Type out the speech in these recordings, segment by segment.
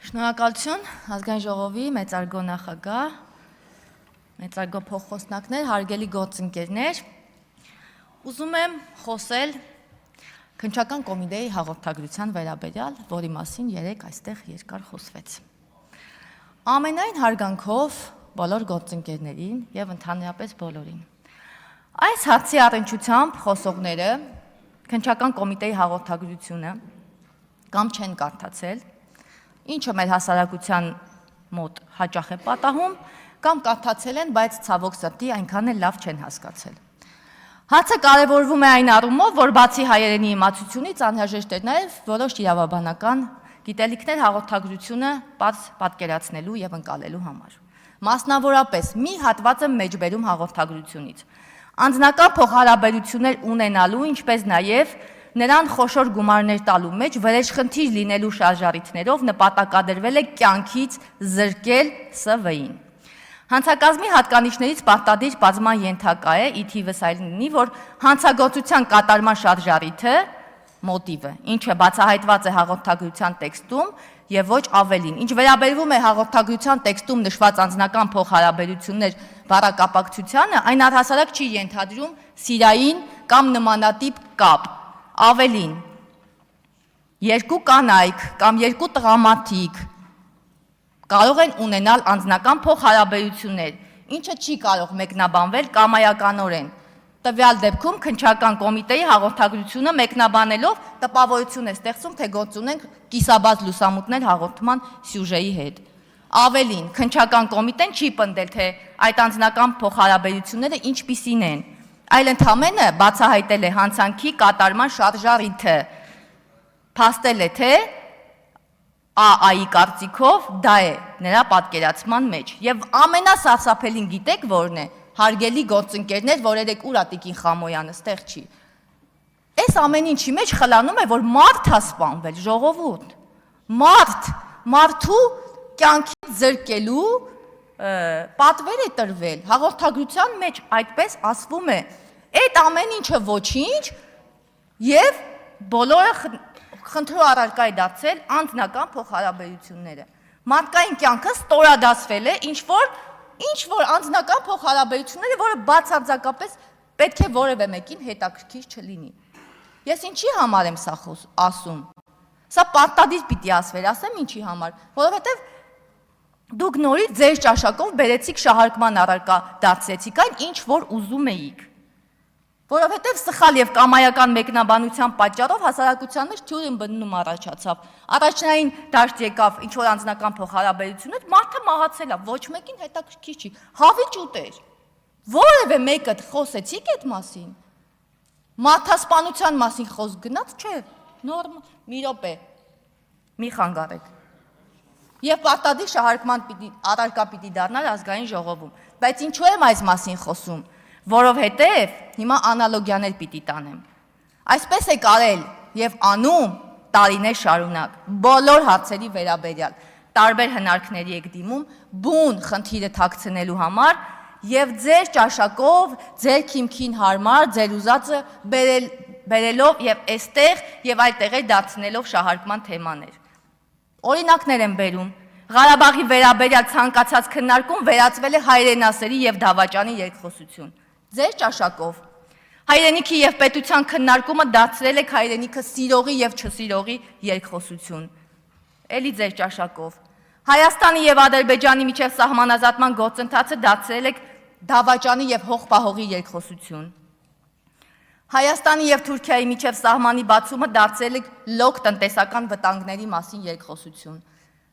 Շնորհակալություն ազգային ժողովի մեծարգո նախագահ, մեծարգո փոխխոսնակներ, հարգելի գործընկերներ, ուզում եմ խոսել քննչական կոմիտեի հաղորդագրության վերաբերյալ, որի մասին երեկ այստեղ երկար խոսվեց։ Ամենայն հարգանքով բոլոր գործընկերներին եւ ընդհանրապես բոլորին։ Այս հարցի առնչությամբ խոսողները քննչական կոմիտեի հաղորդագրությունը կամ չեն կարդացել, ինչը մեր հասարակության մոտ հաճախ է պատահում, կամ կարդացել են, բայց ցավոք սրտի այնքան էլ լավ չեն հասկացել։ Հարցը կարևորվում է այն առումով, որ բացի հայերենի իմացությունից անհրաժեշտ է նաև որոշ իրավաբանական գիտելիքներ հաղորդագրությունը բաց պատկերացնելու եւ ընկալելու համար։ Մասնավորապես մի հատված եմ մեջբերում հաղորդագրությունից։ Անձնական փոխհարաբերություններ ունենալու, ինչպես նաև նրան խոշոր գումարներ տալու մեջ վրեժխնդիր լինելու շարժառիթներով նպատակադրվել է կյանքից զրկել ՍՎ-ին։ Հանցակազմի հատկանիշներից պարտադիր բացման ենթակա է, ի թիվս այնի, որ հանցագործության կատարման շարժառիթը մոտիվը, ինչը բացահայտված է հաղորդագրության տեքստում եւ ոչ ավելին։ Ինչ վերաբերվում է հաղորդագրության տեքստում նշված անձնական փոխհարաբերություններ բառակապակցությանը, այն առհասարակ չի ենթադրում սիրային կամ նմանատիպ կապ։ Ավելին, երկու կանայք կամ երկու տղամարդիկ կարող են ունենալ անձնական փոխհարաբերություններ, ինչը չի կարող մեկնաբանվել կամայականորեն։ Տվյալ դեպքում քննչական կոմիտեի հաղորդագրությունը մեկնաբանելով տպավորություն է ստեղծում, թե գործ ունենք կիսաբաց լուսամուտներ հաղորդման սյուժեի հետ։ Ավելին, քննչական կոմիտեն չի պնդել, թե այդ անձնական փոխհարաբերությունները ինչպիսին են, այլ ընդամենը բացահայտել է հանցանքի կատարման շարժառիթը, փաստել է, թե ԱԱ-ի կարծիքով դա է նրա պատկերացման մեջ։ Եվ ամենասարսափելին գիտեք որն է, հարգելի գործընկերներ, որ երեք ուր ա տիկին Խամոյանը, ստեղ չի։ Այս ամեն ինչի մեջ խլանում է, որ մարդ ա սպանվել, ժողովուրդ, մարդու կյանքից զրկելու պատվեր է տրվել, հաղորդագրության մեջ այդպես ասվում է, այդ ամեն ինչը ոչինչ եւ բոլորը խնդրու առարկա է դարձել անձնական փոխհարաբերությունները։ Մարդկային կյանքը ստորադասվել է ինչ որ անձնական փոխհարաբերությունները, որը բացարձակապես պետք է որևէ մեկին հետաքրքիր չլինի։ Ես ինչի համար եմ սա ասում։ Սա պարտադիր պիտի ասվեր, ասեմ ինչի համար, որովհետեւ դուք նորից ձեր ճաշակով բերեցիք շահարկման առարկա դարձրեցիք այն, ինչ որ ուզում էիք։ Որովհետև սխալ եւ կամայական մեկնաբանության պատճառով հասարակության մեջ թյուրին բննում առաջացավ։ Առաջնային դաշտ եկավ ինչ որ անձնական փոխհարաբերություններ, մարդը մահացել է, ոչ մեկին հետաքրքիր չի։ Հավիճ ուտեր։ Որևէ մեկը խոսեցիք այդ մասին։ Մարդասպանության մասին խոսք գնաց, չէ։ Նորմալ, մի րոպե։ Մի խանգարեք։ Եվ պարտադիր շահարկման առարկա պիտի դառնալ ազգային ժողովում։ Բայց ինչու եմ այս մասին խոսում, որովհետև հիմա անալոգիաներ պիտի տանեմ։ Այսպես է կարել եւ անում տարիներ շարունակ, բոլոր հարցերի վերաբերյալ, տարբեր հնարքների եք դիմում, բուն խնդիրը թաքցնելու համար եւ ձեր ճաշակով, ձեր քիմքին հարմար, ձեր ուզածը բերելով եւ այստեղ եւ այլ տեղեր դարձնելով շահարկման թեմաներ։ Օրինակներ եմ բերում, Ղարաբաղի վերաբերյալ ցանկացած քննարկում վերածվել է հայրենասերի եւ դավաճանի երկխոսություն։ Ձեր ճաշակով հայրենիքի եւ պետության քննարկումը դարձրել եք հայրենիքը սիրողի եւ չսիրողի երկխոսություն։ Էլի ձեր ճաշակով Հայաստանի եւ Ադրբեջանի միջև սահմանազատման գործընթացը դարձրել եք դավաճանի եւ հողպահողի երկխոսություն։ Հայաստանի եւ Թուրքիայի միջև սահմանի բացումը դարձրել է լոկ տնտեսական վտանգների մասին երկխոսություն։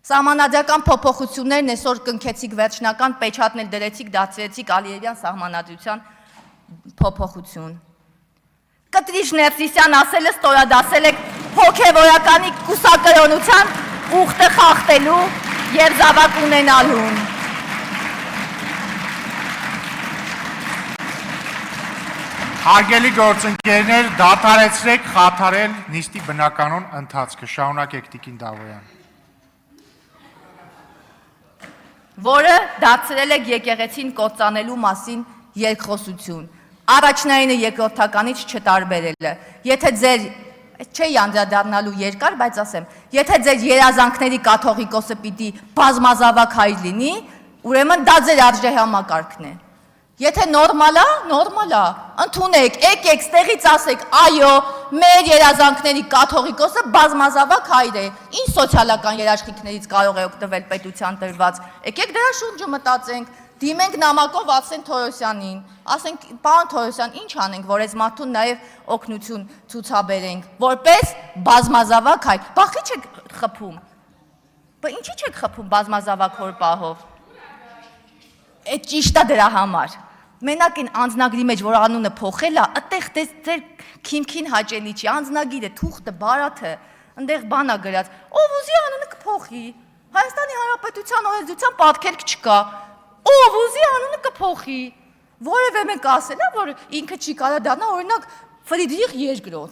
Սահմանադրական փոփոխություններն այսօր կնքեցիք վերջնական պեչատնել դրեցիք, դարձրեցիք Ալիևյան սահմանադրության փոփոխություն։ Կտրիչ Ներսիսյան ասելը ստորադասել եք հոգևորականի կուսակրոնության ուխտը խախտելու եւ զավակ ունենալուն։ Հարգելի գործընկերներ, դադարեցրեք խաթարել նիստի բնականոն ընթացքը, շարունակեք տիկին Դավոյան։ Որը դարձրել եք եկեղեցին կործանելու մասին երկխոսություն։ Առաջնայինը երկրորդականից չտարբերելը։ Եթե ձեր Չէի անդրադառնալու երկար, բայց ասեմ, եթե ձեր երազանքների կաթողիկոսը պիտի բազմազավակ հայր լինի, ուրեմն դա ձեր արժեհամակարգն է։ Եթե նորմալ է, ընդունեք, եկեք, ստեղից ասեք, այո, մեր երազանքների կաթողիկոսը բազմազավակ հայր է։ Ինչ սոցիալական երաշխիքներից կարող է օգտվել պետության տրված։ Եկեք դրա շուրջը մտածենք, դիմենք նամակով Ասեն Թորոսյանին, ասենք, պարոն Թորոսյան, ինչ անենք, որ այս մարդուն նաև օգնություն ցուցաբերենք, որպես բազմազավակ հայր։ Բախի չեք խփում։ Բայց ինչի չեք խփում բազմազավակ հոր պահով։ Այդ ճիշտ է դրա համար։ Մենակ այն անձնագրի մեջ, որ անունը փոխել է, այդտեղ ձեր քիմքին հաճելի չի, անձնագիրը, թուղթը, բարաթը, այնտեղ բան է գրած, ով ուզի անունը կփոխի։ Հայաստանի Հանրապետության օրենսդրության պատկերք չկա։ Ով ուզի անունը կփոխի։ Որևէ մեկ ասել է, որ ինքը չի կարող դառնա, օրինակ Ֆրիդրիխ II։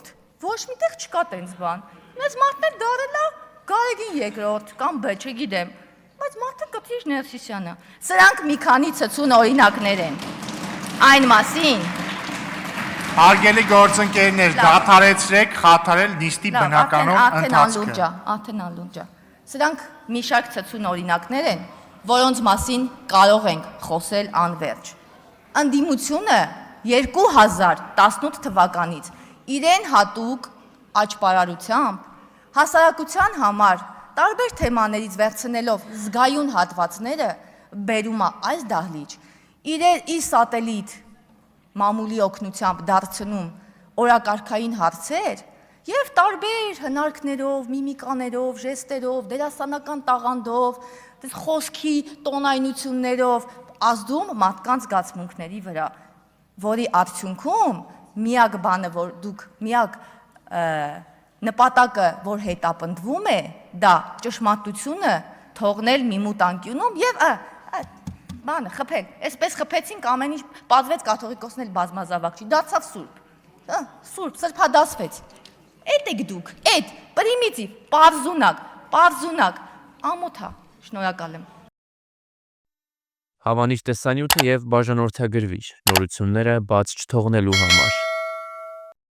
Ոչ միտեղ չկա տենց բան։ Մեծ մարդն էլ դառել է Գարեգին II կամ B, չգիտեմ։ Բայց մարդը կտրիչ Ներսիսյանը։ Սրանք մի քանի ցցուն օրինակներ են։ Այն մասին։ Հարգելի գործընկերներ, դադարեցրեք խաթարել նիստի բնականոն ընթացքը։ Արդեն անլուրջ է։ Սրանք մի շարք ցցուն օրինակներ են, որոնց մասին կարող ենք խոսել անվերջ։ Ընդդիմությունը 2018 թվականից իրեն հատուկ աճպարարությամբ հասարակության համար տարբեր թեմաներից վերցնելով զգայուն հատվածները բերում է այս դահլիճ, իր սատելիտ մամուլի օգնությամբ դարձնում օրակարգային հարցեր եւ տարբեր հնարքներով, միմիկաներով, ժեստերով, դերասանական տաղանդով, խոսքի տոնայնություններով ազդում մարդկանց զգացմունքների վրա, որի արդյունքում միակ բանը, որ դուք միակ նպատակը, որ հետապնդվում է, դա ճշմարտությունը թողնել մի մութ անկյունում եւ բանը խփել։ Այսպես խփեցինք ամեն ինչ, պարզվեց կաթողիկոսն էլ բազմազավակ չի, դարձավ սուրբ։ Սուրբ, սրբադասվեց։ Էդ եք դուք, էդ, պրիմիտիվ, պարզունակ, ամոթ է, շնորհակալ եմ։ Հավանիչ տեսանյութը եւ բաժանորդագրվիչ նորությունները բաց չթողնելու համար։